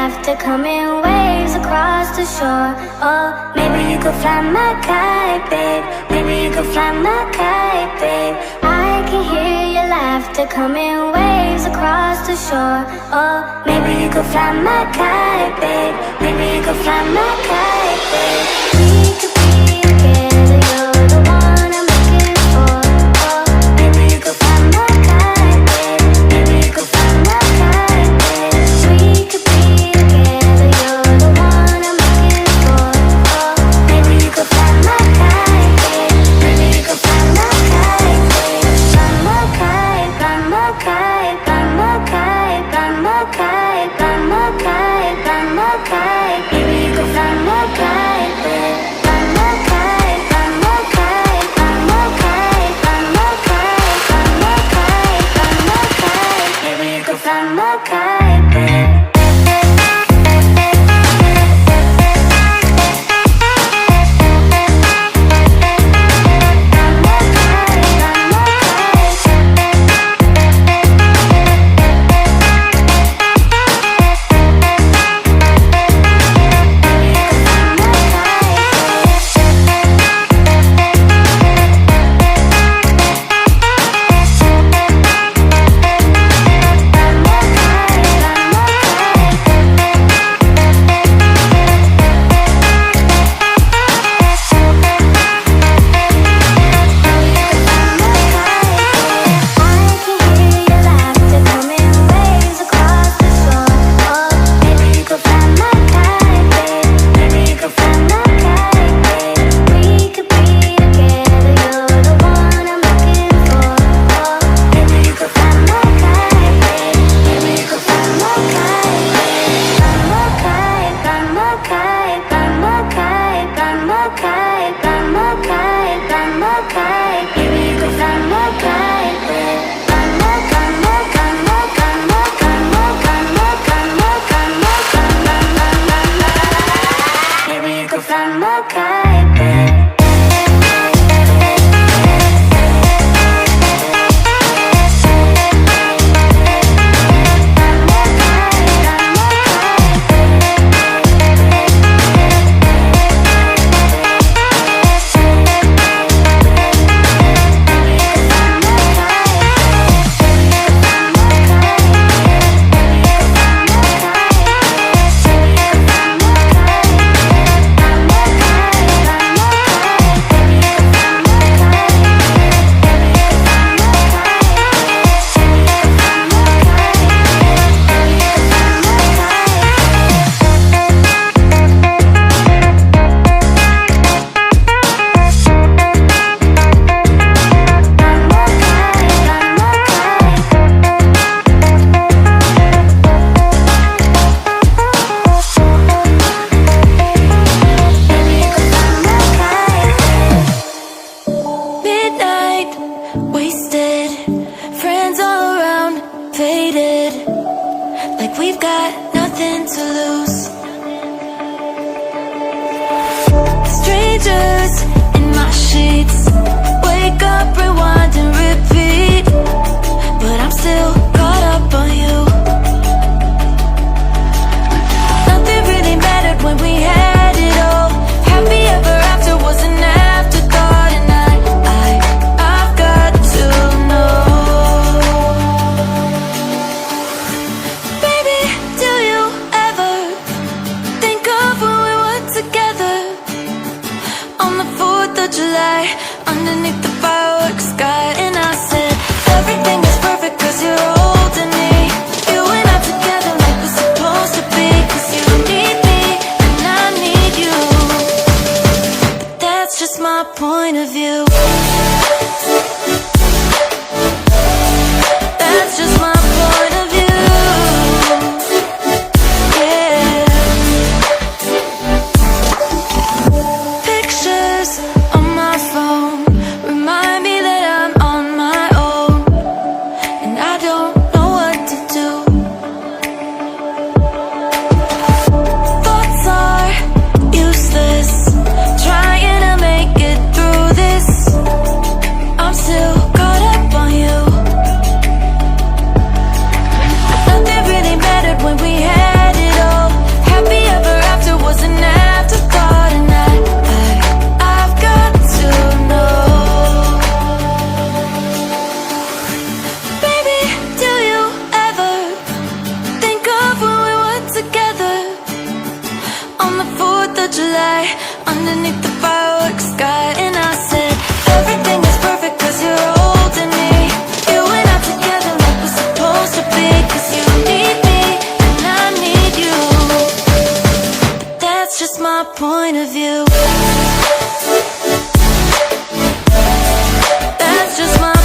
laugh to come in waves across the shore. Oh, maybe you could fly my kite, babe. Maybe you could fly my kite, babe. I can hear your laughter come in waves across the shore. Oh, maybe you could fly my kite, babe. Maybe you could fly my kite, babe. We could be together, you're the one I'm looking for. Oh, maybe you could fly my kite, babe. Maybe you could fly my kite, babe. We could be together, you're the one I'm looking for. Oh, maybe you could fly my kite, babe. Maybe you could fly my kite, babe. Fly my kite, fly my kite, fly my kite, fly my kite, fly my kite, fly my kite. Maybe you could fly my kite, babe. Fly my kite, fly my kite, fly my kite, fly my kite, fly my kite, fly my kite. Maybe you could fly my kite, babe. Trying to make it through this. lie underneath the fireworks sky. And I said, everything is perfect cause you're holding me. You and I together like we're supposed to be. Cause you need me and I need you. But that's just my point of view. That's just my